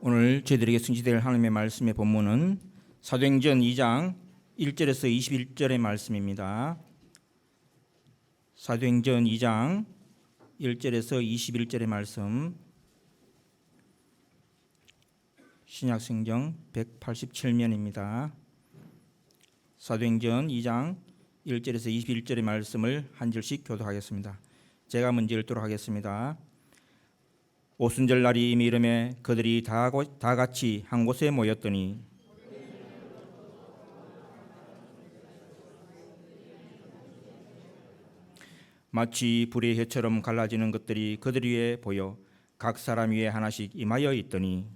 오늘 저희들에게 승지될 하나님의 말씀의 본문은 사도행전 2장 1절에서 21절의 말씀입니다. 사도행전 2장 1절에서 21절의 말씀, 신약성경 187면입니다. 사도행전 2장 1절에서 21절의 말씀을 한 절씩 교독하겠습니다. 제가 먼저 읽도록 하겠습니다. 오순절 날이 이미 이르매 그들이 다 같이 한 곳에 모였더니 마치 불의 혀처럼 갈라지는 것들이 그들 위에 보여 각 사람 위에 하나씩 임하여 있더니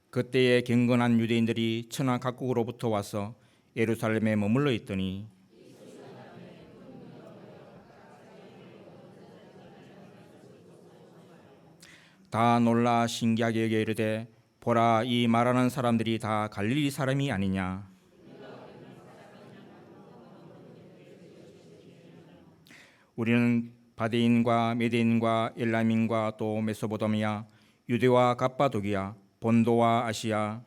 그때에 경건한 유대인들이 천하 각국으로부터 와서 예루살렘에 머물러 있더니 다 놀라 신기하게 여겨 이르되 보라, 이 말하는 사람들이 다 갈릴리 사람이 아니냐. 우리는 바데인과 메데인과 엘람인과 또 메소포타미아, 유대와 갑바도기아, 본도와 아시아,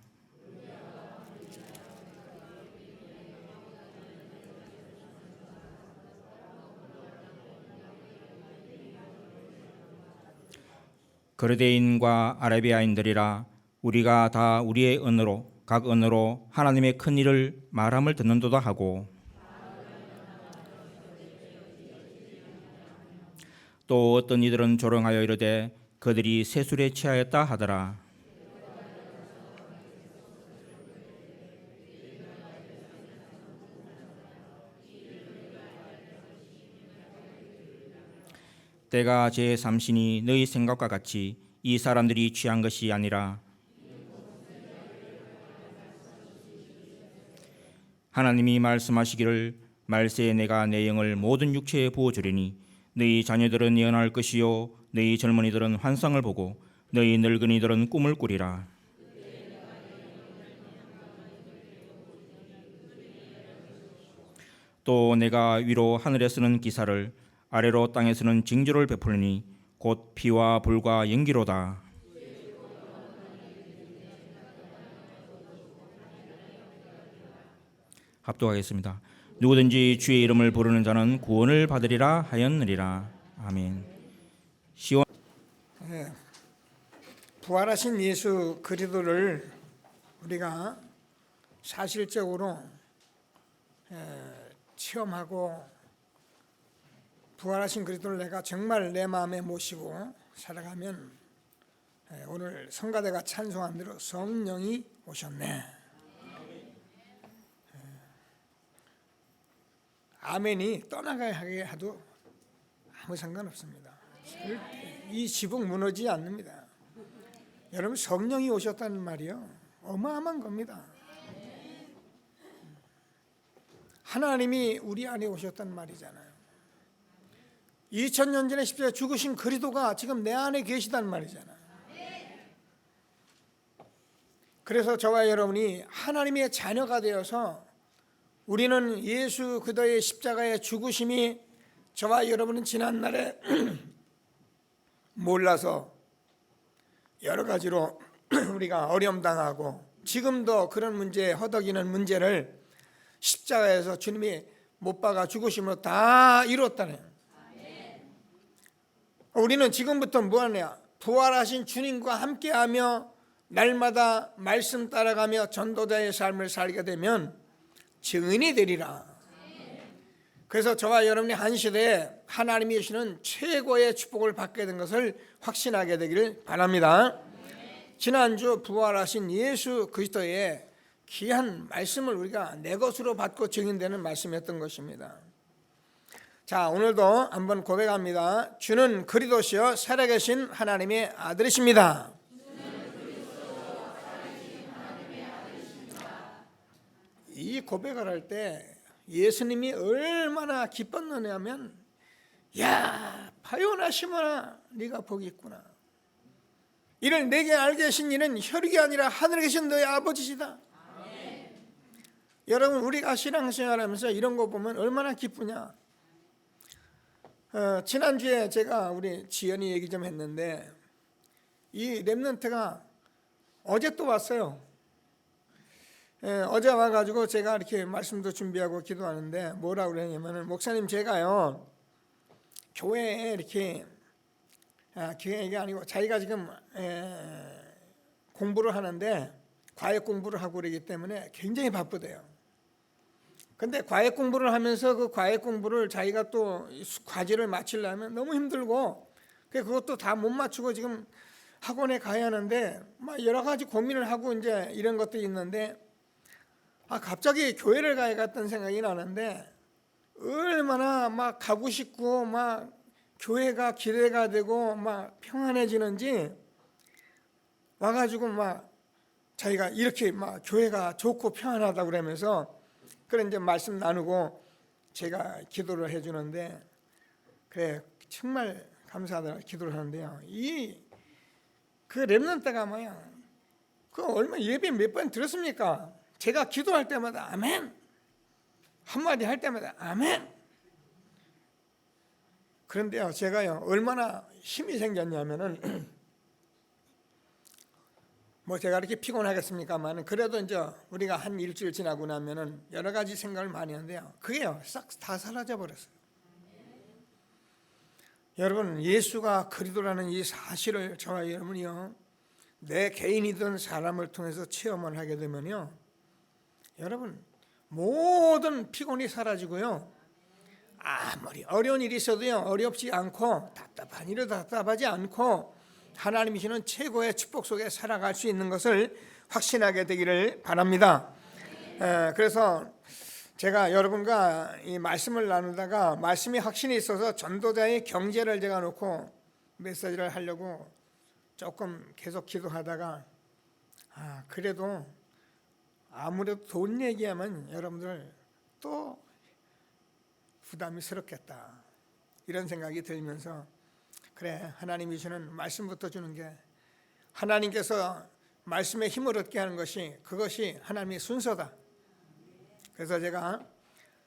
그르데인과 아라비아인들이라. 우리가 다 우리의 언어로 각 언어로 하나님의 큰 일을 말함을 듣는도다 하고, 또 어떤 이들은 조롱하여 이르되 그들이 세술에 취하였다 하더라. 때가 제3시니 너희 생각과 같이 이 사람들이 취한 것이 아니라 하나님이 말씀하시기를 말세에 내가 내 영을 모든 육체에 부어주리니 너희 자녀들은 예언할 것이요 너희 젊은이들은 환상을 보고 너희 늙은이들은 꿈을 꾸리라. 또 내가 위로 하늘에 쓰는 기사를 아래로 땅에서는 징조를 베풀니 곧 피와 불과 연기로다. 합독하겠습니다. 누구든지 주의 이름을 부르는 자는 구원을 받으리라 하였느니라. 아멘. 시온. 부활하신 예수 그리스도를 우리가 사실적으로 체험하고 부활하신 그리스도를 내가 정말 내 마음에 모시고 살아가면 오늘 성가대가 찬송한 대로 성령이 오셨네. 아멘이 떠나가게 해도 아무 상관없습니다. 이 지붕 무너지지 않습니다. 여러분, 성령이 오셨다는 말이요 어마어마한 겁니다. 하나님이 우리 안에 오셨다는 말이잖아요. 2000년 전에 십자가에 죽으신 그리스도가 지금 내 안에 계시단 말이잖아요. 그래서 저와 여러분이 하나님의 자녀가 되어서 우리는 예수 그리스도의 십자가의 죽으심이 저와 여러분은 지난날에 몰라서 여러 가지로 우리가 어려움당하고 지금도 그런 문제, 허덕이는 문제를 십자가에서 주님이 못 박아 죽으심으로 다 이뤘다네요. 우리는 지금부터 뭐하냐? 부활하신 주님과 함께하며 날마다 말씀 따라가며 전도자의 삶을 살게 되면 증인이 되리라. 그래서 저와 여러분이 한 시대에 하나님이 주시는 최고의 축복을 받게 된 것을 확신하게 되기를 바랍니다. 지난주 부활하신 예수 그리스도의 귀한 말씀을 우리가 내 것으로 받고 증인되는 말씀이었던 것입니다. 자, 오늘도 한번 고백합니다. 주는 그리스도시요 살아계신 하나님의 아들이십니다. 이 고백을 할 때 예수님이 얼마나 기뻤느냐면, 야, 파요나 시몬아, 네가 복이 있구나. 이를 내게 알게 하신 이는 혈육이 아니라 하늘에 계신 너의 아버지시다. 여러분, 우리가 신앙생활하면서 이런 거 보면 얼마나 기쁘냐. 지난주에 제가 우리 지연이 얘기 좀 했는데 이 렘넌트가 어제 또 왔어요. 어제 와가지고 제가 이렇게 말씀도 준비하고 기도하는데 뭐라고 그러냐면은, 목사님 제가요 교회에 이렇게 교회가 아니고 자기가 지금 공부를 하는데 과외 공부를 하고 그러기 때문에 굉장히 바쁘대요. 근데 과외 공부를 하면서 그 과외 공부를 자기가 또 과제를 마치려면 너무 힘들고 그것도 다 못 맞추고 지금 학원에 가야 하는데 막 여러 가지 고민을 하고 이제 이런 것들이 있는데, 갑자기 교회를 가야겠다는 생각이 나는데 얼마나 막 가고 싶고 막 교회가 기대가 되고 막 평안해지는지 와가지고 막 자기가 이렇게 막 교회가 좋고 평안하다고 그러면서 그래 이제 말씀 나누고 제가 기도를 해주는데, 그래 정말 감사하다 기도를 하는데요. 그 렘넌트가 뭐야? 그 얼마 예배 몇 번 들었습니까? 제가 기도할 때마다 아멘, 한마디 할 때마다 아멘. 그런데요, 제가요 얼마나 힘이 생겼냐면은 뭐 제가 이렇게 피곤하겠습니까만 그래도 이제 우리가 한 일주일 지나고 나면은 여러 가지 생각을 많이 하는데요, 그게요 싹 다 사라져 버렸어요. 여러분, 예수가 그리스도라는 이 사실을 저와 여러분이요 내 개인이든 사람을 통해서 체험을 하게 되면요, 여러분 모든 피곤이 사라지고요, 아무리 어려운 일이 있어도요 어렵지 않고 답답한 일도 답답하지 않고 하나님이 주시는 최고의 축복 속에 살아갈 수 있는 것을 확신하게 되기를 바랍니다. 그래서 제가 여러분과 이 말씀을 나누다가 말씀이 확신이 있어서 전도자의 경제를 제가 놓고 메시지를 하려고 조금 계속 기도하다가 그래도 아무래도 돈 얘기하면 여러분들 또 부담이 스럽겠다 이런 생각이 들면서, 그래 하나님이 주는 말씀부터 주는 게, 하나님께서 말씀에 힘을 얻게 하는 것이 그것이 하나님의 순서다. 그래서 제가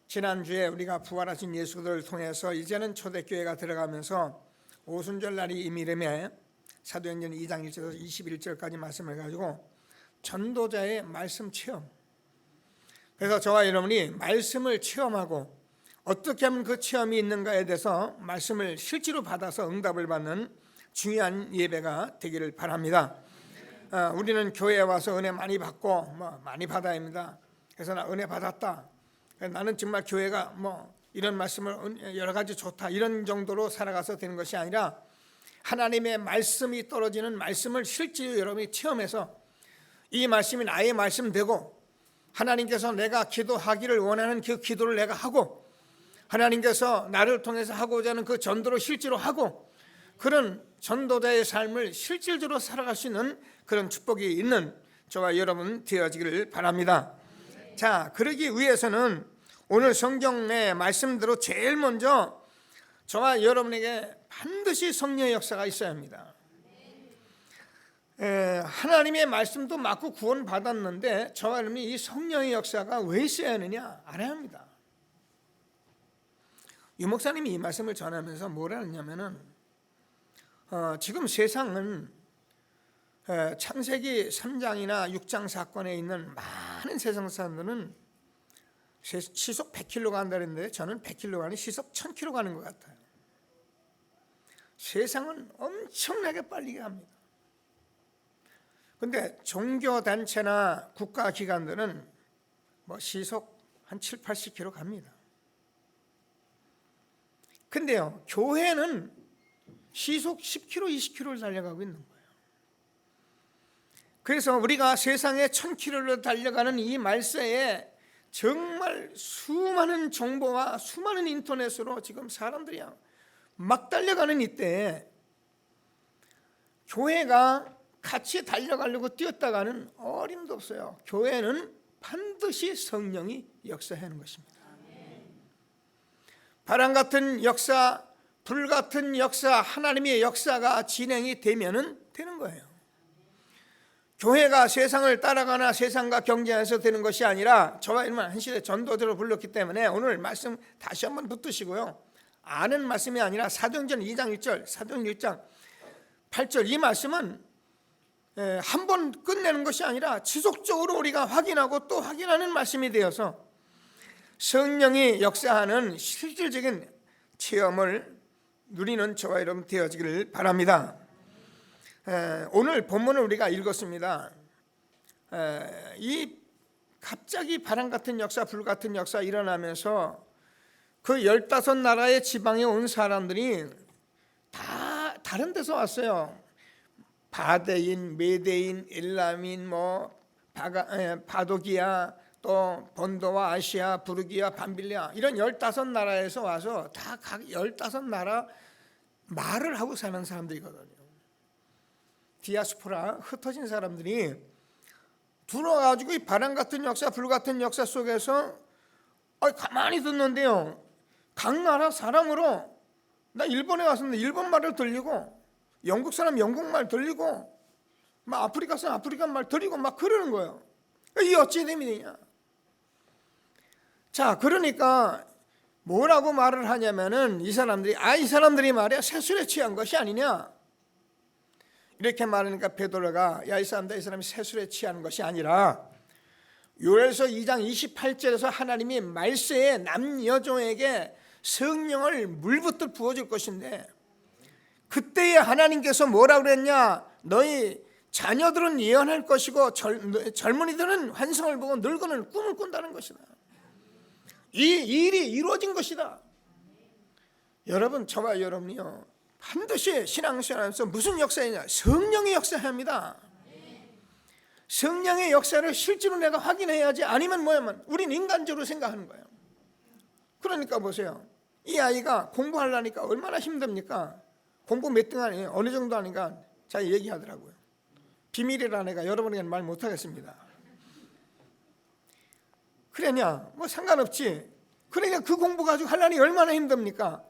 지난주에 우리가 부활하신 예수를 통해서 이제는 초대교회가 들어가면서 오순절 날이 이미름에 사도행전 2장 1절에서 21절까지 말씀을 가지고 전도자의 말씀 체험, 그래서 저와 여러분이 말씀을 체험하고 어떻게 하면 그 체험이 있는가에 대해서 말씀을 실제로 받아서 응답을 받는 중요한 예배가 되기를 바랍니다. 우리는 교회에 와서 은혜 많이 받고 많이 받아야 합니다. 그래서 나 은혜 받았다, 나는 정말 교회가 이런 말씀을 여러 가지 좋다 이런 정도로 살아가서 되는 것이 아니라, 하나님의 말씀이 떨어지는 말씀을 실제로 여러분이 체험해서 이 말씀이 나의 말씀 되고, 하나님께서 내가 기도하기를 원하는 그 기도를 내가 하고, 하나님께서 나를 통해서 하고자 하는 그 전도를 실제로 하고, 그런 전도자의 삶을 실질적으로 살아갈 수 있는 그런 축복이 있는 저와 여러분 되어지기를 바랍니다. 자, 그러기 위해서는 오늘 성경의 말씀대로 제일 먼저 저와 여러분에게 반드시 성령의 역사가 있어야 합니다. 하나님의 말씀도 맞고 구원 받았는데 저와 여러분이 이 성령의 역사가 왜 있어야 하느냐 알아야 합니다. 유 목사님이 이 말씀을 전하면서 뭐라 했냐면은, 지금 세상은 창세기 3장이나 6장 사건에 있는 많은 세상 사람들은 시속 100km 간다는데 저는 100km 가니 시속 1000km 가는 것 같아요. 세상은 엄청나게 빨리 갑니다. 근데 종교단체나 국가기관들은 시속 한 7, 80km 갑니다. 근데요, 교회는 시속 10km, 20km를 달려가고 있는 거예요. 그래서 우리가 세상에 1000km를 달려가는 이 말세에 정말 수많은 정보와 수많은 인터넷으로 지금 사람들이 막 달려가는 이때에 교회가 같이 달려가려고 뛰었다가는 어림도 없어요. 교회는 반드시 성령이 역사하는 것입니다. 바람 같은 역사, 불 같은 역사, 하나님의 역사가 진행이 되면은 되는 거예요. 교회가 세상을 따라가나 세상과 경쟁해서 되는 것이 아니라, 저와 여러분 한 시대 전도자로 불렀기 때문에 오늘 말씀 다시 한번 붙드시고요, 아는 말씀이 아니라 사도행전 2장 1절, 사도행전 1장 8절 이 말씀은 한 번 끝내는 것이 아니라 지속적으로 우리가 확인하고 또 확인하는 말씀이 되어서 성령이 역사하는 실질적인 체험을 누리는 저와 여러분 되어지기를 바랍니다. 오늘 본문을 우리가 읽었습니다. 이 갑자기 바람 같은 역사, 불 같은 역사 일어나면서 그 15나라의 지방에 온 사람들이 다 다른 데서 왔어요. 바데인, 메데인, 엘라민, 바도기아, 또 본도와 아시아, 부르기아, 밤빌리아 이런 15나라에서 와서 다 각 15나라 말을 하고 사는 사람들이거든요. 디아스포라, 흩어진 사람들이 들어와가지고 이 바람 같은 역사, 불 같은 역사 속에서 가만히 듣는데요, 각 나라 사람으로, 나 일본에 왔었는데 일본 말을 들리고, 영국 사람 영국 말 들리고, 막 아프리카 사람 아프리카 말 들리고 막 그러는 거예요. 이 어찌 되느냐? 자, 그러니까 뭐라고 말을 하냐면은 이 사람들이 말이야 세술에 취한 것이 아니냐? 이렇게 말하니까 베드로가 이 사람이 세술에 취하는 것이 아니라 요엘서 2장 28절에서 하나님이 말세에 남여종에게 성령을 물붓듯 부어줄 것인데, 그때에 하나님께서 뭐라고 그랬냐? 너희 자녀들은 예언할 것이고 젊은이들은 환상을 보고 늙은이는 꿈을 꾼다는 것이다. 이 일이 이루어진 것이다. 여러분, 저와 여러분이요, 반드시 신앙생활에서 무슨 역사이냐? 성령의 역사합니다. 성령의 역사를 실제로 내가 확인해야지. 아니면 뭐냐면 우린 인간적으로 생각하는 거예요. 그러니까 보세요, 이 아이가 공부하려니까 얼마나 힘듭니까? 공부 몇 등 하니 어느 정도 하니까 자기 얘기하더라고요. 비밀이라 내가 여러분에게는 말 못하겠습니다. 그러냐? 뭐 상관없지. 그러니까 그 공부 가지고 하려니 얼마나 힘듭니까?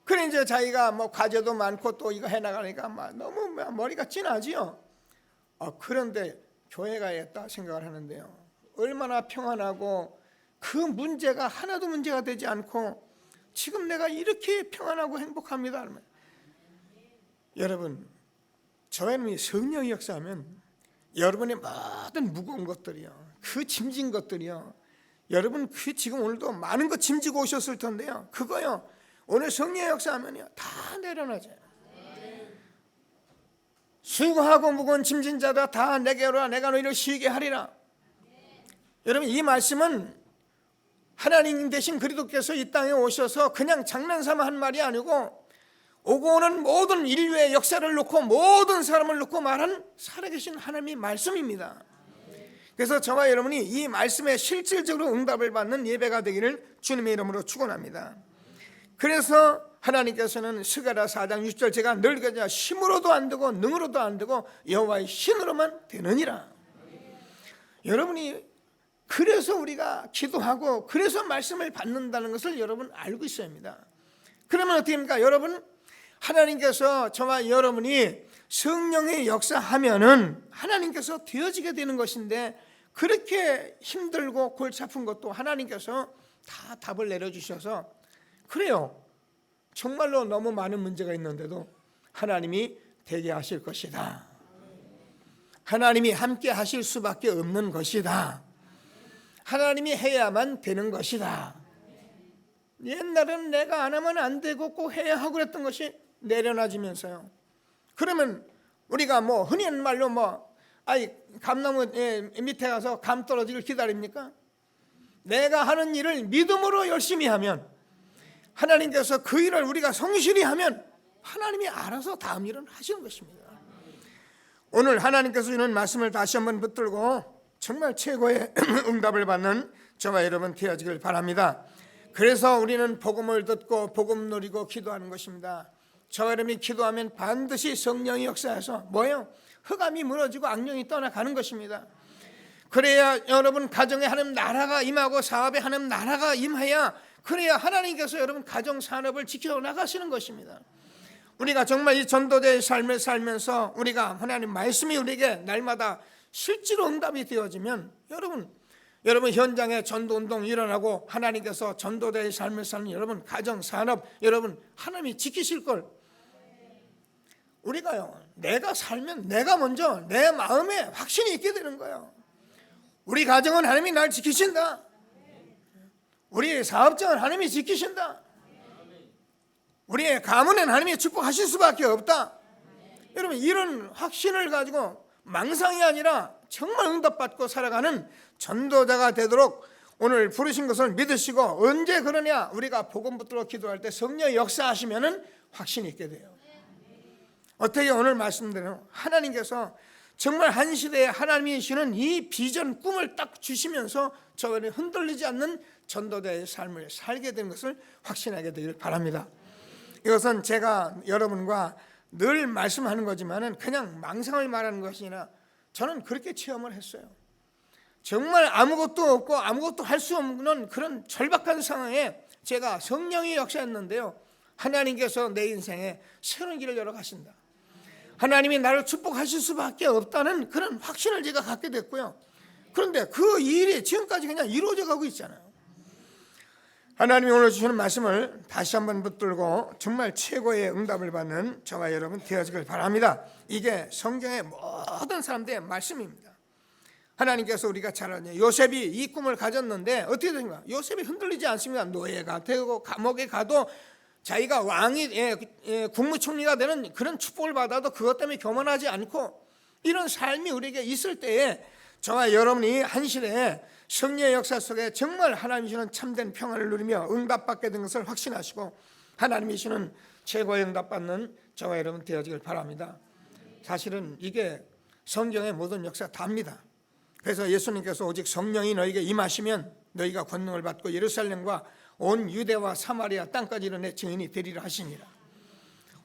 그래 이제 자기가 뭐 과제도 많고 또 이거 해나가니까 막 너무 머리가 찐하지요. 그런데 교회 가야겠다 생각을 하는데요, 얼마나 평안하고 그 문제가 하나도 문제가 되지 않고 지금 내가 이렇게 평안하고 행복합니다. 여러분, 저희는 성령의 역사하면 여러분의 모든 무거운 것들이요, 그 짐진 것들이요, 여러분 그 지금 오늘도 많은 것 짐지고 오셨을 텐데요, 그거요 오늘 성령의 역사하면요 다 내려놔져요. 수고하고 무거운 짐진 자다 다 내게로 와, 내가 너희를 쉬게 하리라. 여러분, 이 말씀은 하나님 대신 그리스도께서 이 땅에 오셔서 그냥 장난삼아 한 말이 아니고 오고 오는 모든 인류의 역사를 놓고 모든 사람을 놓고 말한 살아계신 하나님의 말씀입니다. 그래서 저와 여러분이 이 말씀에 실질적으로 응답을 받는 예배가 되기를 주님의 이름으로 축원합니다. 그래서 하나님께서는 스가랴 4장 6절 제가 늙어져 힘으로도 안 되고 능으로도 안 되고 여호와의 신으로만 되느니라. 여러분이 그래서 우리가 기도하고 그래서 말씀을 받는다는 것을 여러분 알고 있어야 합니다. 그러면 어떻게 합니까? 여러분, 하나님께서 저와 여러분이 성령의 역사하면은 하나님께서 되어지게 되는 것인데, 그렇게 힘들고 골치 아픈 것도 하나님께서 다 답을 내려주셔서, 그래요, 정말로 너무 많은 문제가 있는데도 하나님이 되게 하실 것이다. 하나님이 함께 하실 수밖에 없는 것이다. 하나님이 해야만 되는 것이다. 옛날에는 내가 안 하면 안 되고 꼭 해야 하고 그랬던 것이 내려놔지면서요, 그러면 우리가 뭐 흔히 하는 말로 감나무 밑에 가서 감 떨어지길 기다립니까? 내가 하는 일을 믿음으로 열심히 하면, 하나님께서 그 일을 우리가 성실히 하면 하나님이 알아서 다음 일은 하시는 것입니다. 오늘 하나님께서 주는 말씀을 다시 한번 붙들고 정말 최고의 응답을 받는 저와 여러분 되어지길 바랍니다. 그래서 우리는 복음을 듣고 복음 누리고 기도하는 것입니다. 저와 여러분이 기도하면 반드시 성령의 역사에서 뭐예요? 흑암이 무너지고 악령이 떠나가는 것입니다. 그래야 여러분 가정에 하나님 나라가 임하고 사업에 하나님 나라가 임해야, 그래야 하나님께서 여러분 가정 산업을 지켜나가시는 것입니다. 우리가 정말 이 전도자의 삶을 살면서 우리가 하나님 말씀이 우리에게 날마다 실제로 응답이 되어지면, 여러분 현장에 전도운동 일어나고 하나님께서 전도자의 삶을 사는 여러분 가정, 산업, 여러분 하나님이 지키실 걸. 우리가요, 내가 살면 내가 먼저 내 마음에 확신이 있게 되는 거예요. 우리 가정은 하나님이 날 지키신다. 우리의 사업장은 하나님이 지키신다. 우리의 가문은 하나님이 축복하실 수밖에 없다. 여러분 이런 확신을 가지고 망상이 아니라 정말 응답받고 살아가는 전도자가 되도록 오늘 부르신 것을 믿으시고, 언제 그러냐, 우리가 복음 붙들어 기도할 때 성령의 역사하시면은 확신이 있게 돼요. 어떻게 오늘 말씀드려요? 하나님께서 정말 한 시대에 하나님이 주시는 이 비전 꿈을 딱 주시면서 저희는 흔들리지 않는 전도자의 삶을 살게 된 것을 확신하게 되길 바랍니다. 이것은 제가 여러분과 늘 말씀하는 거지만은 그냥 망상을 말하는 것이 아니라 저는 그렇게 체험을 했어요. 정말 아무것도 없고 아무것도 할 수 없는 그런 절박한 상황에 제가 성령이 역사했는데요, 하나님께서 내 인생에 새로운 길을 열어 가신다, 하나님이 나를 축복하실 수밖에 없다는 그런 확신을 제가 갖게 됐고요. 그런데 그 일이 지금까지 그냥 이루어져 가고 있잖아요. 하나님이 오늘 주시는 말씀을 다시 한번 붙들고 정말 최고의 응답을 받는 저와 여러분 되어지길 바랍니다. 이게 성경의 모든 사람들의 말씀입니다. 하나님께서 우리가 잘 아는 요셉이 이 꿈을 가졌는데 어떻게 된가? 요셉이 흔들리지 않습니다. 노예가 되고 감옥에 가도 자기가 왕이 국무총리가 되는 그런 축복을 받아도 그것 때문에 교만하지 않고, 이런 삶이 우리에게 있을 때에 저와 여러분이 한 시대에 성령의 역사 속에 정말 하나님이 주는 참된 평안을 누리며 응답받게 된 것을 확신하시고 하나님이 주는 최고의 응답받는 저와 여러분 되어지길 바랍니다. 사실은 이게 성경의 모든 역사 다입니다. 그래서 예수님께서 오직 성령이 너희에게 임하시면 너희가 권능을 받고 예루살렘과 온 유대와 사마리아 땅까지 이르내 증인이 되리라 하시니라.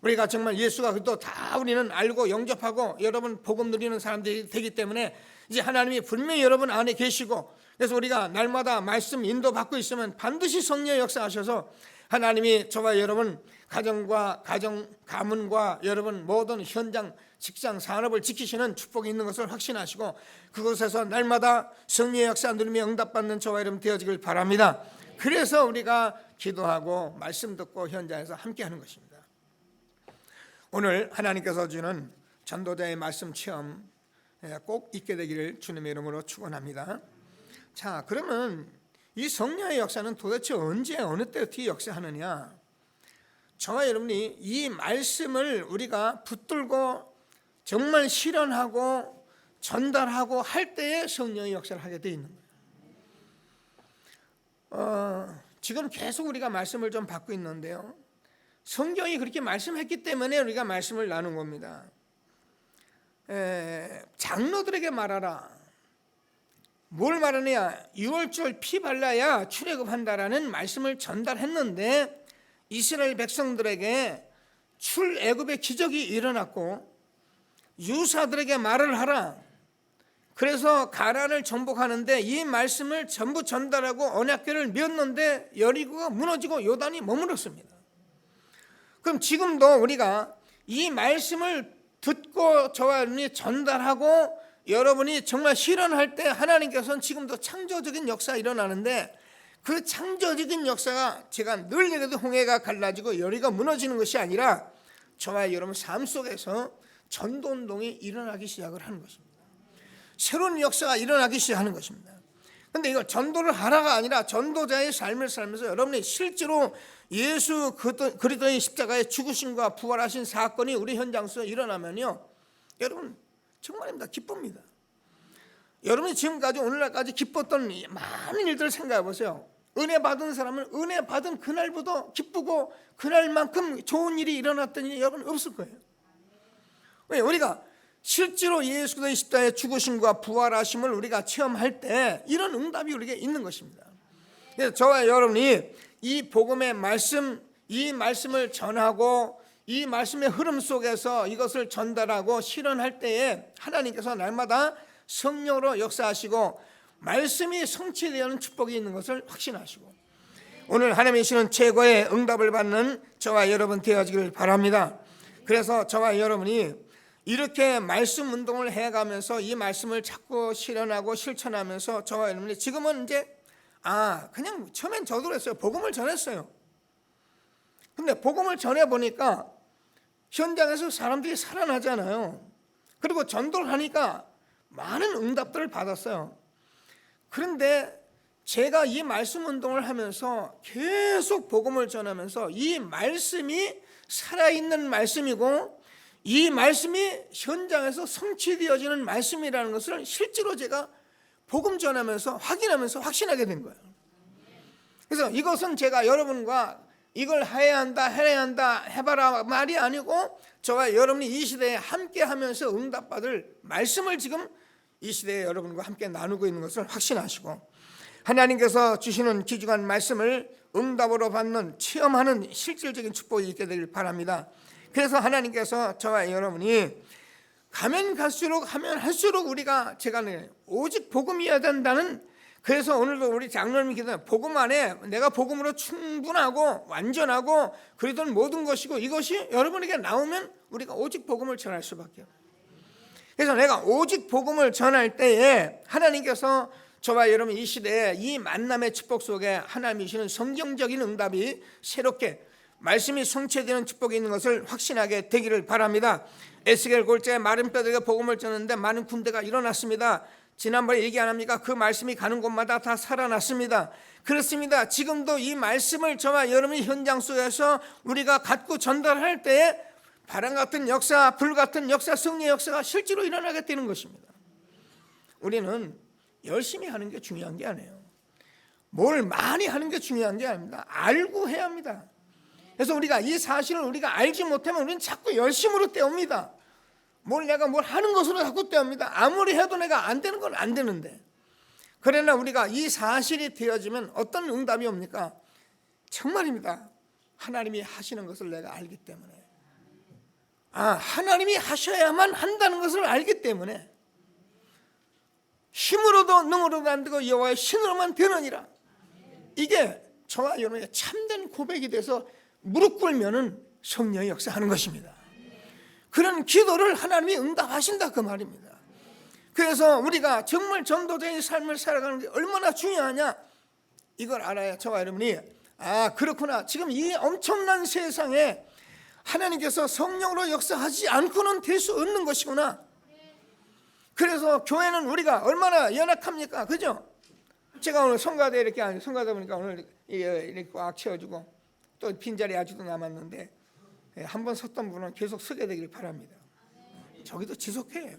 우리가 정말 예수가 그것도 다 우리는 알고 영접하고 여러분 복음 누리는 사람들이 되기 때문에 이제 하나님이 분명히 여러분 안에 계시고, 그래서 우리가 날마다 말씀 인도받고 있으면 반드시 성령의 역사하셔서 하나님이 저와 여러분 가정과 가문과 여러분 모든 현장, 직장, 산업을 지키시는 축복이 있는 것을 확신하시고 그곳에서 날마다 성령의 역사 누리며 응답받는 저와 여러분 되어지길 바랍니다. 그래서 우리가 기도하고 말씀 듣고 현장에서 함께하는 것입니다. 오늘 하나님께서 주는 전도자의 말씀 체험 꼭 있게 되기를 주님의 이름으로 축원합니다. 자, 그러면 이 성령의 역사는 도대체 언제 어느 때 어떻게 역사하느냐? 저와 여러분이 이 말씀을 우리가 붙들고 정말 실현하고 전달하고 할 때에 성령의 역사를 하게 되어 있는 거예요. 지금 계속 우리가 말씀을 좀 받고 있는데요, 성경이 그렇게 말씀했기 때문에 우리가 말씀을 나눈 겁니다. 장로들에게 말하라. 뭘 말하느냐? 6월절 피 발라야 출애굽한다라는 말씀을 전달했는데 이스라엘 백성들에게 출애굽의 기적이 일어났고 유사들에게 말을 하라. 그래서 가나안을 정복하는데 이 말씀을 전부 전달하고 언약궤를 메었는데 여리고가 무너지고 요단이 머물렀습니다. 그럼 지금도 우리가 이 말씀을 듣고 저와 여러분이 전달하고 여러분이 정말 실현할 때 하나님께서는 지금도 창조적인 역사가 일어나는데, 그 창조적인 역사가 제가 늘 얘기해도 홍해가 갈라지고 여리가 무너지는 것이 아니라 저와 여러분 삶 속에서 전도운동이 일어나기 시작을 하는 것입니다. 새로운 역사가 일어나기 시작하는 것입니다. 그런데 이거 전도를 하라가 아니라 전도자의 삶을 살면서 여러분이 실제로 예수 그리스도의 십자가의 죽으심과 부활하신 사건이 우리 현장 속에 일어나면요, 여러분 정말입니다. 기쁩니다. 여러분이 지금까지 오늘날까지 기뻤던 많은 일들을 생각해 보세요. 은혜 받은 사람은 은혜 받은 그날보다 기쁘고 그날만큼 좋은 일이 일어났던 일이 여러분 없을 거예요. 왜? 우리가 실제로 예수 그리스도의 십자가의 죽으심과 부활하심을 우리가 체험할 때 이런 응답이 우리에게 있는 것입니다. 그래서 저와 여러분이 이 복음의 말씀, 이 말씀을 전하고 이 말씀의 흐름 속에서 이것을 전달하고 실현할 때에 하나님께서 날마다 성령으로 역사하시고 말씀이 성취되는 축복이 있는 것을 확신하시고 오늘 하나님이 주시는 최고의 응답을 받는 저와 여러분 되어지기를 바랍니다. 그래서 저와 여러분이 이렇게 말씀 운동을 해가면서 이 말씀을 자꾸 실현하고 실천하면서 저와 여러분이 지금은 이제 그냥 처음엔 저도 그랬어요. 복음을 전했어요. 근데 복음을 전해보니까 현장에서 사람들이 살아나잖아요. 그리고 전도를 하니까 많은 응답들을 받았어요. 그런데 제가 이 말씀 운동을 하면서 계속 복음을 전하면서 이 말씀이 살아있는 말씀이고 이 말씀이 현장에서 성취되어지는 말씀이라는 것을 실제로 제가 복음 전하면서 확인하면서 확신하게 된 거예요. 그래서 이것은 제가 여러분과 이걸 해야 한다 해봐라 말이 아니고 저와 여러분이 이 시대에 함께 하면서 응답받을 말씀을 지금 이 시대에 여러분과 함께 나누고 있는 것을 확신하시고 하나님께서 주시는 귀중한 말씀을 응답으로 받는 체험하는 실질적인 축복이 있게 되길 바랍니다. 그래서 하나님께서 저와 여러분이 가면 갈수록 하면 할수록 우리가 제가 오직 복음이어야 된다는, 그래서 오늘도 우리 장로님이 기도해요. 복음 안에 내가 복음으로 충분하고 완전하고 그리던 모든 것이고 이것이 여러분에게 나오면 우리가 오직 복음을 전할 수밖에 없어요. 그래서 내가 오직 복음을 전할 때에 하나님께서 저와 여러분 이 시대에 이 만남의 축복 속에 하나님이 주시는 성경적인 응답이 새롭게 말씀이 성취되는 축복이 있는 것을 확신하게 되기를 바랍니다. 에스겔 골짜기에 마른 뼈들에게 복음을 전했는데 많은 군대가 일어났습니다. 지난번에 얘기 안 합니까? 그 말씀이 가는 곳마다 다 살아났습니다. 그렇습니다. 지금도 이 말씀을 저와 여러분이 현장 속에서 우리가 갖고 전달할 때에 바람 같은 역사, 불 같은 역사, 승리의 역사가 실제로 일어나게 되는 것입니다. 우리는 열심히 하는 게 중요한 게 아니에요. 뭘 많이 하는 게 중요한 게 아닙니다. 알고 해야 합니다. 그래서 우리가 이 사실을 우리가 알지 못하면 우리는 자꾸 열심으로 때웁니다. 내가 뭘 하는 것으로 자꾸 때웁니다. 아무리 해도 내가 안 되는 건 안 되는데. 그러나 우리가 이 사실이 되어지면 어떤 응답이 옵니까? 정말입니다. 하나님이 하시는 것을 내가 알기 때문에, 하나님이 하셔야만 한다는 것을 알기 때문에 힘으로도 능으로도 안 되고 여호와의 신으로만 되느니라. 이게 저와 여러분의 참된 고백이 돼서 무릎 꿇으면은 성령의 역사하는 것입니다. 그런 기도를 하나님이 응답하신다 그 말입니다. 그래서 우리가 정말 전도자의 삶을 살아가는 게 얼마나 중요하냐, 이걸 알아야 저와 여러분이 그렇구나, 지금 이 엄청난 세상에 하나님께서 성령으로 역사하지 않고는 될 수 없는 것이구나. 그래서 교회는 우리가 얼마나 연약합니까? 그죠? 제가 오늘 성가대 이렇게 성가대 보니까 오늘 이렇게 꽉 채워주고 또 빈자리 아직도 남았는데 한번 섰던 분은 계속 서게 되길 바랍니다. 저기도 지속해요.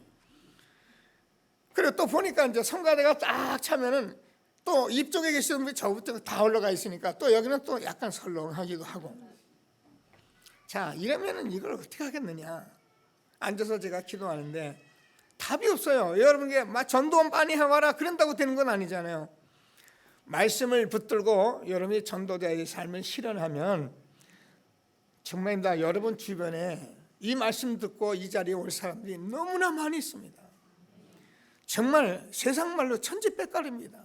그리고 또 보니까 이제 성가대가 딱 차면은 또 입쪽에 계시는 분이 저부터 다 올라가 있으니까 또 여기는 또 약간 설렁하기도 하고. 자, 이러면은 이걸 어떻게 하겠느냐. 앉아서 제가 기도하는데 답이 없어요. 여러분께 전도원 많이 해와라 그런다고 되는 건 아니잖아요. 말씀을 붙들고 여러분이 전도자의 삶을 실현하면 정말입니다. 여러분 주변에 이 말씀 듣고 이 자리에 올 사람들이 너무나 많이 있습니다. 정말 세상 말로 천지백갈입니다.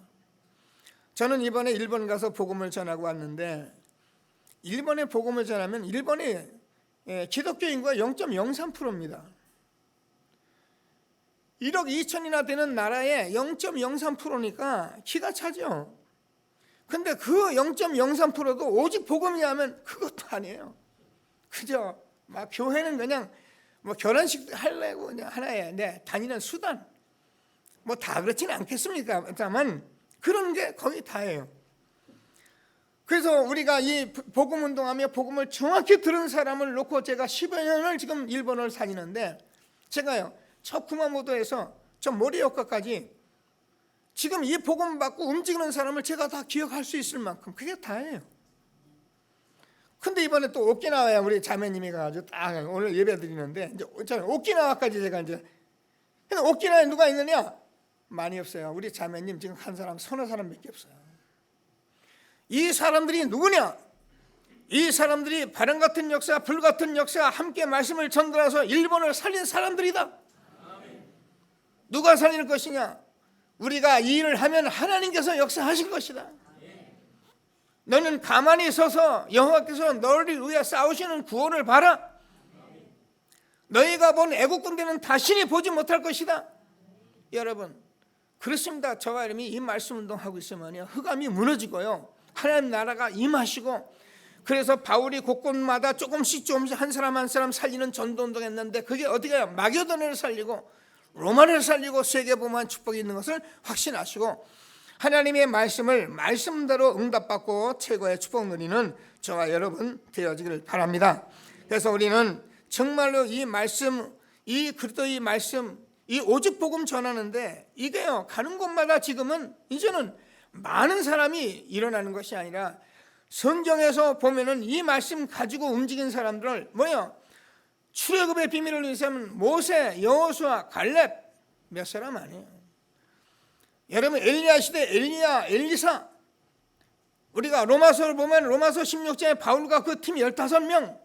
저는 이번에 일본 가서 복음을 전하고 왔는데, 일본에 복음을 전하면 일본의 기독교 인구가 0.03%입니다. 1억 2천이나 되는 나라에 0.03%니까 키가 차죠. 근데 그 0.03%도 오직 복음이냐면 그것도 아니에요. 그죠? 교회는 그냥 결혼식 하려고 그냥 하나의 다니는 수단, 다 그렇지는 않겠습니까? 다만 그런 게 거의 다예요. 그래서 우리가 이 복음 운동하며 복음을 정확히 들은 사람을 놓고 제가 10여 년을 지금 일본을 다니는데, 제가요 첫 구마모토에서 저 모리오카까지 지금 이 복음 받고 움직이는 사람을 제가 다 기억할 수 있을 만큼 그게 다예요. 근데 이번에 또 오키나와에 우리 자매님이 가가지고 딱 오늘 예배 드리는데, 이제 오키나와까지 제가 이제, 근데 오키나와에 누가 있느냐? 많이 없어요. 우리 자매님 지금 한 사람, 서너 사람밖에 없어요. 이 사람들이 누구냐? 이 사람들이 바람 같은 역사, 불 같은 역사 함께 말씀을 전달해서 일본을 살린 사람들이다. 누가 살릴 것이냐? 우리가 이 일을 하면 하나님께서 역사하실 것이다. 너는 가만히 서서 여호와께서 너를 위해 싸우시는 구원을 봐라. 너희가 본 애국 군대는 다시는 보지 못할 것이다. 여러분, 그렇습니다. 저와 여러분이 이 말씀 운동하고 있으면요, 흑암이 무너지고요, 하나님 나라가 임하시고, 그래서 바울이 곳곳마다 조금씩 한 사람 한 사람 살리는 전도 운동했는데, 그게 어떻게 해요? 마게도냐를 살리고 로마를 살리고 세계복음화한 축복이 있는 것을 확신하시고, 하나님의 말씀을 말씀대로 응답받고 최고의 축복 누리는 저와 여러분 되어지기를 바랍니다. 그래서 우리는 정말로 이 말씀, 이 그리스도의 말씀, 이 오직 복음 전하는데, 이게요, 가는 곳마다 지금은 이제는 많은 사람이 일어나는 것이 아니라, 성경에서 보면은 이 말씀 가지고 움직인 사람들 뭐예요? 출애굽의 비밀을 위해서는 모세, 여호수아, 갈렙, 몇 사람 아니에요. 여러분, 엘리야 시대 엘리야, 엘리사, 우리가 로마서를 보면 로마서 16장에 바울과 그 팀 15명,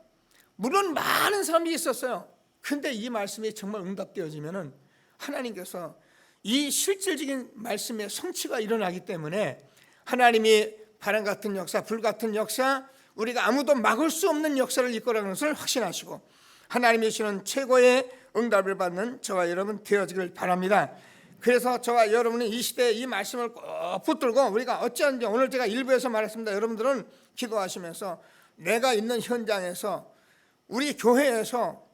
물론 많은 사람이 있었어요. 근데 이 말씀이 정말 응답되어지면은 하나님께서 이 실질적인 말씀의 성취가 일어나기 때문에, 하나님이 바람 같은 역사, 불 같은 역사, 우리가 아무도 막을 수 없는 역사를 이끌어가는 것을 확신하시고, 하나님이 주시는 최고의 응답을 받는 저와 여러분 되어지길 바랍니다. 그래서 저와 여러분이 이 시대에 이 말씀을 꼭 붙들고, 우리가 어찌하는지 오늘 제가 일부에서 말했습니다. 여러분들은 기도하시면서 내가 있는 현장에서, 우리 교회에서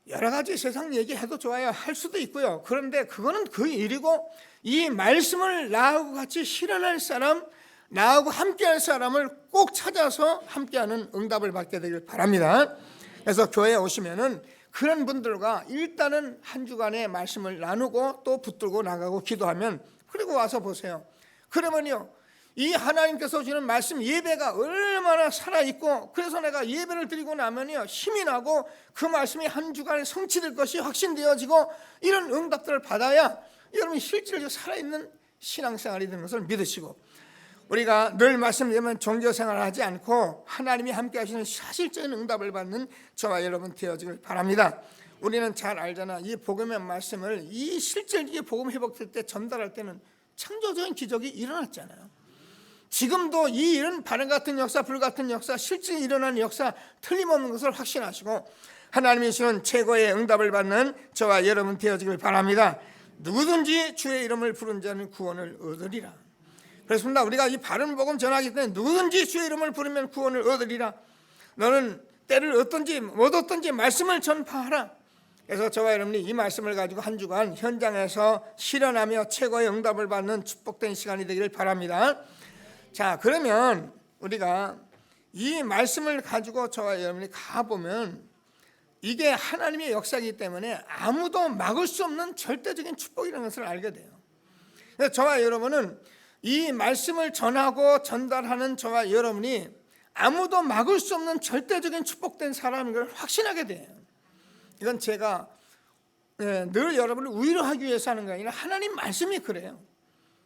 여러 가지 세상 얘기해도 좋아요, 할 수도 있고요. 그런데 그거는 그 일이고, 이 말씀을 나하고 같이 실현할 사람, 나하고 함께할 사람을 꼭 찾아서 함께하는 응답을 받게 되길 바랍니다. 그래서 교회에 오시면은 그런 분들과 일단은 한 주간의 말씀을 나누고 또 붙들고 나가고 기도하면, 그리고 와서 보세요. 그러면요, 이 하나님께서 주는 말씀 예배가 얼마나 살아있고, 그래서 내가 예배를 드리고 나면요, 힘이 나고 그 말씀이 한 주간에 성취될 것이 확신되어지고, 이런 응답들을 받아야 여러분이 실질적으로 살아있는 신앙생활이 되는 것을 믿으시고, 우리가 늘 말씀드리면 종교생활을 하지 않고 하나님이 함께 하시는 사실적인 응답을 받는 저와 여러분 되어지길 바랍니다. 우리는 잘 알잖아. 이 복음의 말씀을 이 실질적인 복음 회복될 때 전달할 때는 창조적인 기적이 일어났잖아요. 지금도 이 일은 바람 같은 역사, 불 같은 역사, 실제 일어나는 역사 틀림없는 것을 확신하시고, 하나님이 주시는 최고의 응답을 받는 저와 여러분 되어지길 바랍니다. 누구든지 주의 이름을 부른 자는 구원을 얻으리라. 그렇습니다. 우리가 이 바른 복음 전하기 때문에 누구든지 주의 이름을 부르면 구원을 얻으리라. 너는 때를 얻든지 못 얻든지 말씀을 전파하라. 그래서 저와 여러분이 이 말씀을 가지고 한 주간 현장에서 실현하며 최고의 응답을 받는 축복된 시간이 되기를 바랍니다. 자, 그러면 우리가 이 말씀을 가지고 저와 여러분이 가보면, 이게 하나님의 역사이기 때문에 아무도 막을 수 없는 절대적인 축복이라는 것을 알게 돼요. 그래서 저와 여러분은 이 말씀을 전하고 전달하는 저와 여러분이 아무도 막을 수 없는 절대적인 축복된 사람인 걸 확신하게 돼요. 이건 제가 늘 여러분을 위로하기 위해서 하는 게 아니라 하나님 말씀이 그래요.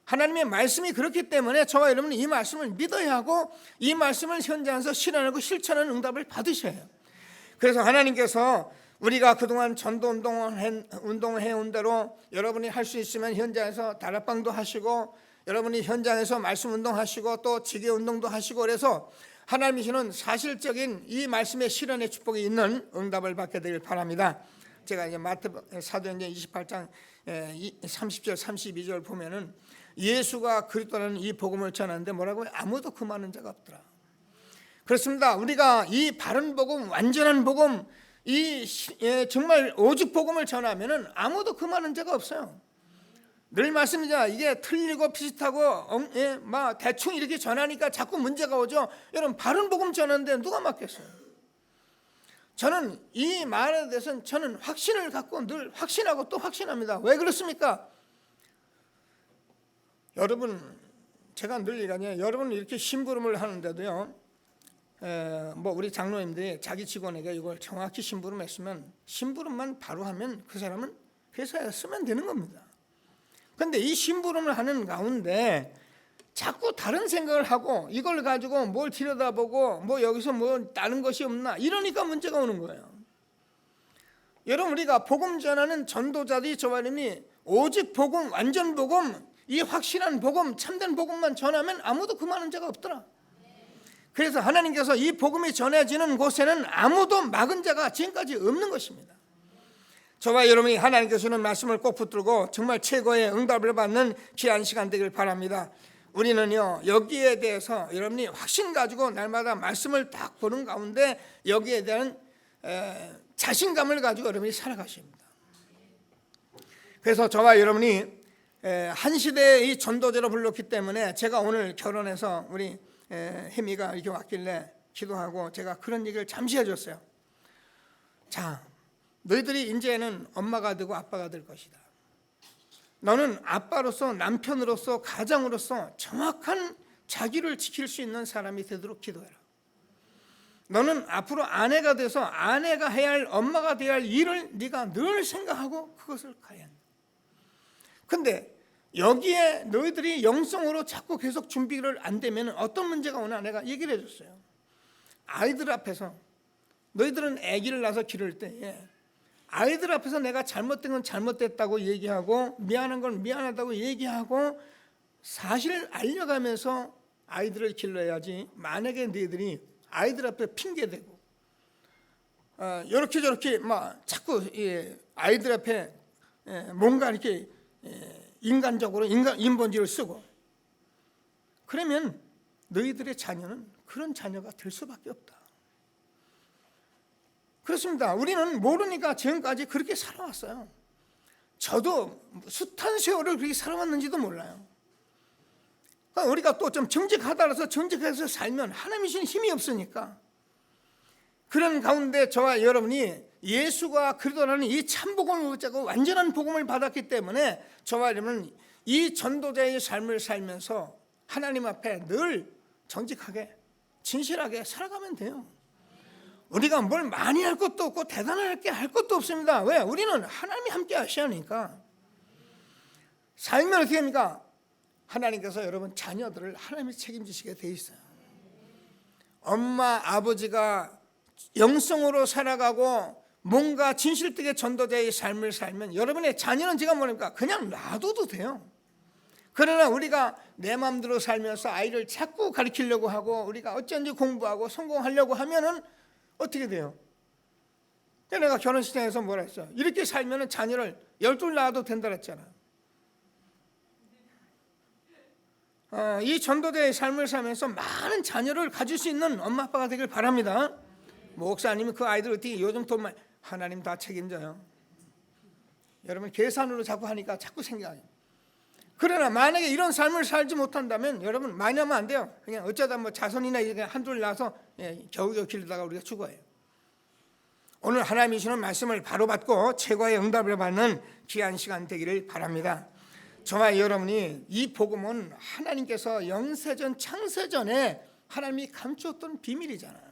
하나님의 말씀이 그렇기 때문에 저와 여러분은 이 말씀을 믿어야 하고, 이 말씀을 현장에서 실현하고 실천하는 응답을 받으셔야 해요. 그래서 하나님께서 우리가 그동안 전도 운동을 해온 대로 여러분이 할 수 있으면 현장에서 다락방도 하시고, 여러분이 현장에서 말씀 운동하시고 또 지계 운동도 하시고, 그래서 하나님이 주는 사실적인 이 말씀의 실현의 축복이 있는 응답을 받게 되길 바랍니다. 제가 이제 사도행전 28장 30절 32절 보면은, 예수가 그리스도라는 이 복음을 전하는데 뭐라고요? 아무도 금하는 자가 없더라. 그렇습니다. 우리가 이 바른 복음, 완전한 복음, 이 정말 오직 복음을 전하면은 아무도 금하는 자가 없어요. 늘 말씀이잖아. 이게 틀리고 비슷하고 막 대충 이렇게 전하니까 자꾸 문제가 오죠. 여러분, 바른 복음 전하는데 누가 맞겠어요? 저는 이 말에 대해서는 저는 확신을 갖고 늘 확신하고 또 확신합니다. 왜 그렇습니까? 여러분, 제가 늘 얘기하냐, 여러분 이렇게 심부름을 하는데도요, 뭐 우리 장로님들이 자기 직원에게 이걸 정확히 심부름했으면 심부름만 바로 하면 그 사람은 회사에 쓰면 되는 겁니다. 그런데 이 심부름을 하는 가운데 자꾸 다른 생각을 하고, 이걸 가지고 뭘 들여다보고 뭐 여기서 뭐 다른 것이 없나, 이러니까 문제가 오는 거예요. 여러분, 우리가 복음 전하는 전도자들이 저와 여러분이 오직 복음, 완전 복음, 이 확실한 복음, 참된 복음만 전하면 아무도 금하는 자가 없더라. 그래서 하나님께서 이 복음이 전해지는 곳에는 아무도 막은 자가 지금까지 없는 것입니다. 저와 여러분이 하나님께 주는 말씀을 꼭 붙들고 정말 최고의 응답을 받는 귀한 시간 되길 바랍니다. 우리는요 여기에 대해서 여러분이 확신 가지고 날마다 말씀을 딱 보는 가운데 여기에 대한 자신감을 가지고 여러분이 살아가십니다. 그래서 저와 여러분이 한 시대의 이 전도제로 불렀기 때문에 제가 오늘 결혼해서 우리 혜미가 이렇게 왔길래 기도하고 제가 그런 얘기를 잠시 해줬어요. 자, 너희들이 이제는 엄마가 되고 아빠가 될 것이다. 너는 아빠로서, 남편으로서, 가장으로서 정확한 자기를 지킬 수 있는 사람이 되도록 기도해라. 너는 앞으로 아내가 돼서 아내가 해야 할, 엄마가 되어야 할 일을 네가 늘 생각하고 그것을 가야 한다. 근데 여기에 너희들이 영성으로 자꾸 계속 준비를 안 되면 어떤 문제가 오나 내가 얘기를 해줬어요. 아이들 앞에서, 너희들은 아기를 낳아서 기를 때에 아이들 앞에서 내가 잘못된 건 잘못됐다고 얘기하고 미안한 건 미안하다고 얘기하고 사실을 알려가면서 아이들을 길러야지. 만약에 너희들이 아이들 앞에 핑계대고 이렇게 저렇게 막 자꾸 아이들 앞에 뭔가 이렇게 인간적으로 인본주의를 쓰고 그러면 너희들의 자녀는 그런 자녀가 될 수밖에 없다. 그렇습니다. 우리는 모르니까 지금까지 그렇게 살아왔어요. 저도 숱한 세월을 그렇게 살아왔는지도 몰라요. 그러니까 우리가 또 좀 정직하다라서 정직해서 살면 하나님이 주신 힘이 없으니까 그런 가운데 저와 여러분이 예수가 그리스도라는 이 참복음을 붙잡고 완전한 복음을 받았기 때문에 저와 여러분은 이 전도자의 삶을 살면서 하나님 앞에 늘 정직하게 진실하게 살아가면 돼요. 우리가 뭘 많이 할 것도 없고 대단하게 할 것도 없습니다. 왜? 우리는 하나님이 함께 하시니까. 살면 어떻게 합니까? 하나님께서 여러분 자녀들을 하나님이 책임지시게 돼 있어요. 엄마 아버지가 영성으로 살아가고 뭔가 진실되게 전도자의 삶을 살면 여러분의 자녀는 제가 뭐랍니까? 그냥 놔둬도 돼요. 그러나 우리가 내 마음대로 살면서 아이를 자꾸 가르치려고 하고 우리가 어쩐지 공부하고 성공하려고 하면은 어떻게 돼요? 내가 결혼식장에서 뭐라 했어? 이렇게 살면은 자녀를 12 낳아도 된다 그랬잖아. 이 전도자의 삶을 살면서 많은 자녀를 가질 수 있는 엄마 아빠가 되길 바랍니다. 목사님이 그 아이들 어떻게 요즘 돈만 하나님 다 책임져요. 여러분 계산으로 자꾸 하니까 자꾸 생각해요. 그러나 만약에 이런 삶을 살지 못한다면 여러분 많이 하면 안 돼요. 그냥 어쩌다 뭐 자손이나 이렇게 한둘 낳아서 겨우겨우 기르다가 우리가 죽어요. 오늘 하나님이 주는 말씀을 바로 받고 최고의 응답을 받는 귀한 시간 되기를 바랍니다. 저와 여러분이 이 복음은 하나님께서 영세전 창세전에 하나님이 감추었던 비밀이잖아요.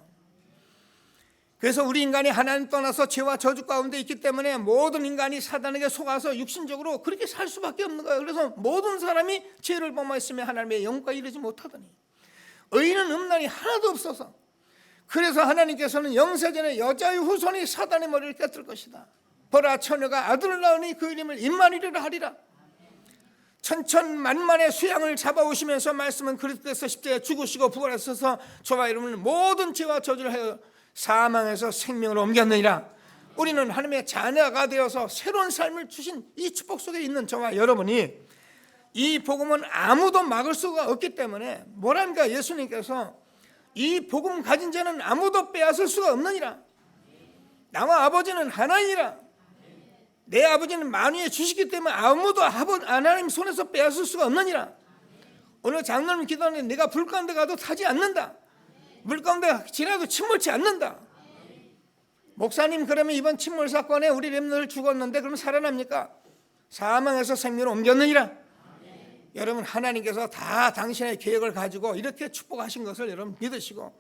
그래서 우리 인간이 하나님 떠나서 죄와 저주 가운데 있기 때문에 모든 인간이 사단에게 속아서 육신적으로 그렇게 살 수밖에 없는 거예요. 그래서 모든 사람이 죄를 범하였으며 하나님의 영광에 이르지 못하더니 의인은 없나니 하나도 없어서 그래서 하나님께서는 영세전에 여자의 후손이 사단의 머리를 깨뜨릴 것이다. 보라 처녀가 아들을 낳으니 그 이름을 임마누엘이라 하리라. 천천만만의 수양을 잡아오시면서 말씀은 그리스도께서 십자가에 죽으시고 부활하셔서 저와 여러분은 모든 죄와 저주를 하여 사망에서 생명으로 옮겼느니라. 우리는 하나님의 자녀가 되어서 새로운 삶을 주신 이 축복 속에 있는 저와 여러분이 이 복음은 아무도 막을 수가 없기 때문에 뭐랍니까? 예수님께서 이 복음 가진 자는 아무도 빼앗을 수가 없느니라. 나와 아버지는 하나이니라. 내 아버지는 만유에 주시기 때문에 아무도 하나님 손에서 빼앗을 수가 없느니라. 오늘 장로님 기도하는데 내가 불 가운데 가도 타지 않는다. 물 가운데 지나도 침몰치 않는다. 목사님 그러면 이번 침몰 사건에 우리 렘너를 죽었는데 그러면 살아납니까? 사망에서 생명으로 옮겼느니라. 여러분 하나님께서 다 당신의 계획을 가지고 이렇게 축복하신 것을 여러분 믿으시고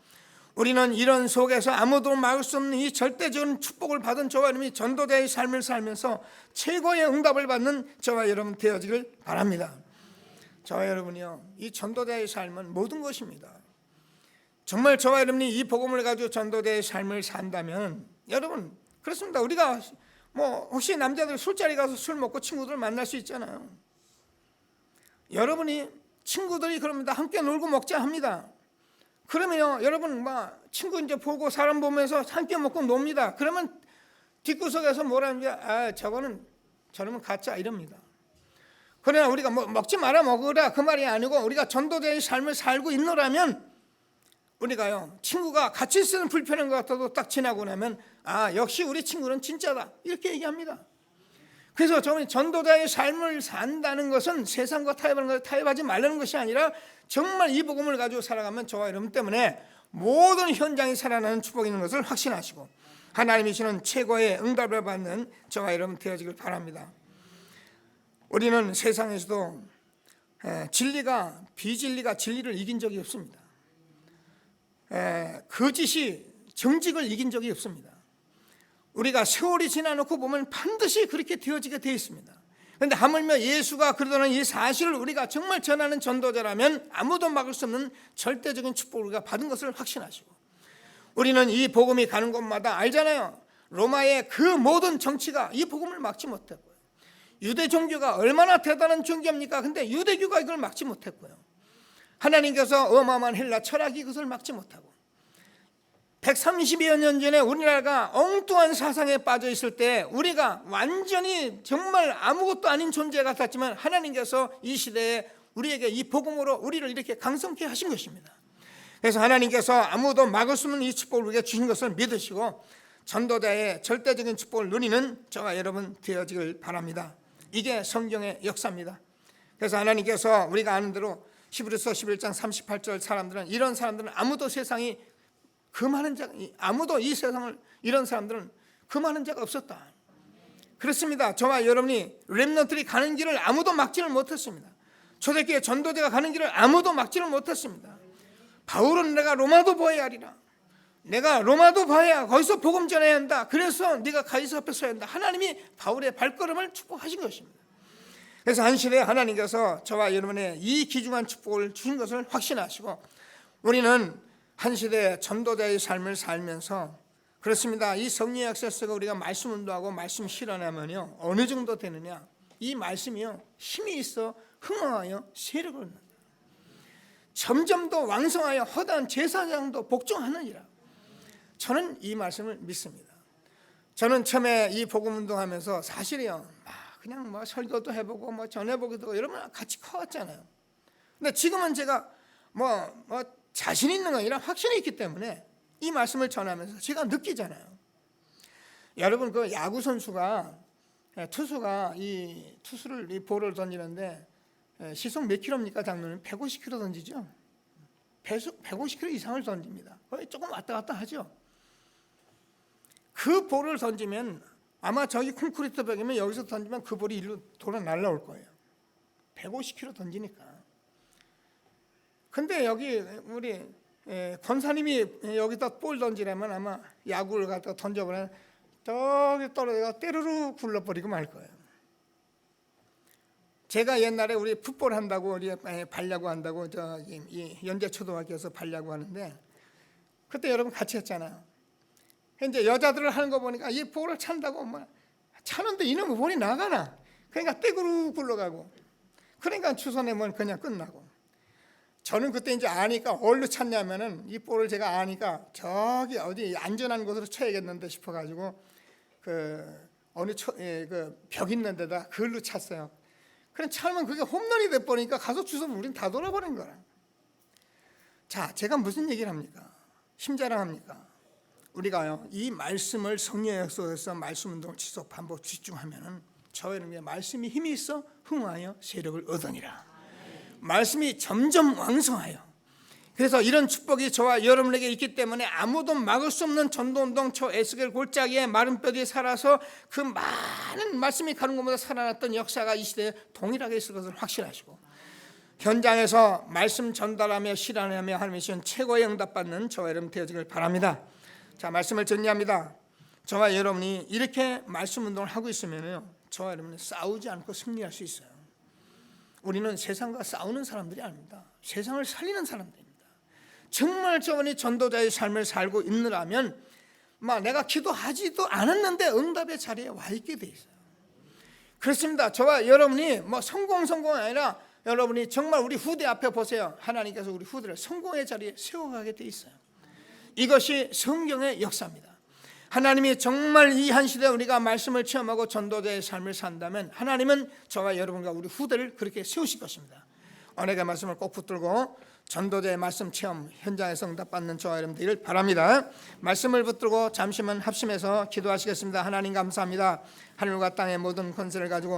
우리는 이런 속에서 아무도 막을 수 없는 이 절대적인 축복을 받은 저와 여러분이 전도자의 삶을 살면서 최고의 응답을 받는 저와 여러분 되어지길 바랍니다. 저와 여러분이요 이 전도자의 삶은 모든 것입니다. 정말 저와 여러분이 이 복음을 가지고 전도자의 삶을 산다면 여러분 그렇습니다. 우리가 뭐 혹시 남자들 술자리 가서 술 먹고 친구들 만날 수 있잖아요. 여러분이 친구들이 그럽니다. 함께 놀고 먹자 합니다. 그러면요 여러분 막 친구 이제 보고 사람 보면서 함께 먹고 놉니다. 그러면 뒷구석에서 뭐라는지 저거는 저러면 가짜 이럽니다. 그러나 우리가 먹지 마라 먹으라 그 말이 아니고 우리가 전도자의 삶을 살고 있노라면 우리가요 친구가 같이 쓰는 불편한 것 같아도 딱 지나고 나면 역시 우리 친구는 진짜다 이렇게 얘기합니다. 그래서 저는 전도자의 삶을 산다는 것은 세상과 타협하지 말라는 것이 아니라 정말 이 복음을 가지고 살아가면 저와 여러분 때문에 모든 현장이 살아나는 축복이 있는 것을 확신하시고 하나님이 주시는 최고의 응답을 받는 저와 여러분 되어지길 바랍니다. 우리는 세상에서도 진리가 비진리가 진리를 이긴 적이 없습니다. 거짓이 정직을 이긴 적이 없습니다. 우리가 세월이 지나놓고 보면 반드시 그렇게 되어지게 되어 있습니다. 그런데 하물며 예수가 그러다는 이 사실을 우리가 정말 전하는 전도자라면 아무도 막을 수 없는 절대적인 축복을 우리가 받은 것을 확신하시고 우리는 이 복음이 가는 곳마다 알잖아요. 로마의 그 모든 정치가 이 복음을 막지 못했고요. 유대 종교가 얼마나 대단한 종교입니까? 근데 유대교가 이걸 막지 못했고요. 하나님께서 어마어마한 헬라 철학이 그것을 막지 못하고 130여 년 전에 우리나라가 엉뚱한 사상에 빠져 있을 때 우리가 완전히 정말 아무것도 아닌 존재 같았지만 하나님께서 이 시대에 우리에게 이 복음으로 우리를 이렇게 강성케 하신 것입니다. 그래서 하나님께서 아무도 막을 수 없는 이 축복을 우리에게 주신 것을 믿으시고 전도자의 절대적인 축복을 누리는 저와 여러분 되어지길 바랍니다. 이게 성경의 역사입니다. 그래서 하나님께서 우리가 아는 대로 히브리서 11장 38절 사람들은 이런 사람들은 아무도 세상이 그 많은 자 아무도 이 세상을 이런 사람들은 그 많은 자가 없었다. 그렇습니다. 저와 여러분이 렘넌트들이 가는 길을 아무도 막지를 못했습니다. 초대교회 전도자가 가는 길을 아무도 막지를 못했습니다. 바울은 내가 로마도 보아야 하리라. 내가 로마도 봐야 거기서 복음 전해야 한다. 그래서 네가 가이사 앞에 서야 한다. 하나님이 바울의 발걸음을 축복하신 것입니다. 그래서 한 시대에 하나님께서 저와 여러분의 이 귀중한 축복을 주신 것을 확신하시고 우리는 한 시대의 전도자의 삶을 살면서 그렇습니다. 이 성령의 역사에서 우리가 말씀 운동하고 말씀 실현하면요 어느 정도 되느냐? 이 말씀이요 힘이 있어 흥황하여 세력을 얻는다. 점점 더 왕성하여 허다한 제사장도 복종하느니라. 저는 이 말씀을 믿습니다. 저는 처음에 이 복음 운동하면서 사실이요 그냥 설교도 해보고 전해보기도 하고 이러면 같이 커왔잖아요. 근데 지금은 제가 자신 있는 거 아니라 확신이 있기 때문에 이 말씀을 전하면서 제가 느끼잖아요. 여러분 그 야구 선수가 투수가 이 투수를 이 볼을 던지는데 시속 몇 킬로입니까? 장로는 150킬로 던지죠. 150킬로 이상을 던집니다. 거의 조금 왔다 갔다 하죠. 그 볼을 던지면 아마 저기 콘크리트 벽이면 여기서 던지면 그 볼이 일로 돌아 날라올 거예요. 150킬로 던지니까. 근데 여기 우리 권사님이 여기다 볼 던지려면 아마 야구를 갖다 던져보면 저기 떨어져서 때르르 굴러버리고 말 거예요. 제가 옛날에 우리 풋볼 한다고 우리 발야구 한다고 저기 연제초등학교에서 발야구 하는데 그때 여러분 같이 했잖아요. 이제 여자들을 하는 거 보니까 이 볼을 찬다고 차는데 이놈의 볼이 나가나. 그러니까 떼구르 굴러가고. 그러니까 추선해면 그냥 끝나고. 저는 그때 이제 아니까 어디로 찼냐면은 이 볼을 제가 아니까 저기 어디 안전한 곳으로 쳐야겠는데 싶어가지고 그 어느 그 벽 있는 데다 그걸로 찼어요. 그럼 차면 그게 홈런이 돼 버리니까 가서 주워면 우린 다 돌아버린 거라. 자, 제가 무슨 얘기를 합니까? 힘자랑합니까? 우리가요 이 말씀을 성령의 역사에서 말씀 운동을 지속 반복 집중하면은 저와 여러분의 말씀이 힘이 있어 흥하여 세력을 얻으니라. 말씀이 점점 왕성하여 그래서 이런 축복이 저와 여러분에게 있기 때문에 아무도 막을 수 없는 전도운동 저 에스겔 골짜기에 마른 뼈들이 살아서 그 많은 말씀이 가는 곳마다 살아났던 역사가 이 시대에 동일하게 있을 것을 확신하시고 현장에서 말씀 전달하며 실현하며 하나님의 주신 최고의 응답받는 저와 여러분 되어지길 바랍니다. 자, 말씀을 정리합니다. 저와 여러분이 이렇게 말씀 운동을 하고 있으면요 저와 여러분은 싸우지 않고 승리할 수 있어요. 우리는 세상과 싸우는 사람들이 아닙니다. 세상을 살리는 사람들입니다. 정말 저분이 전도자의 삶을 살고 있느라면 내가 기도하지도 않았는데 응답의 자리에 와 있게 돼 있어요. 그렇습니다. 저와 여러분이 성공이 아니라 여러분이 정말 우리 후대 앞에 보세요. 하나님께서 우리 후대를 성공의 자리에 세워가게 돼 있어요. 이것이 성경의 역사입니다. 하나님이 정말 이 한 시대 우리가 말씀을 체험하고 전도자의 삶을 산다면 하나님은 저와 여러분과 우리 후대를 그렇게 세우실 것입니다. 언약의 말씀을 꼭 붙들고 전도자의 말씀 체험 현장에서 응답받는 저와 여러분 되기를 바랍니다. 말씀을 붙들고 잠시만 합심해서 기도하시겠습니다. 하나님 감사합니다. 하늘과 땅의 모든 권세를 가지고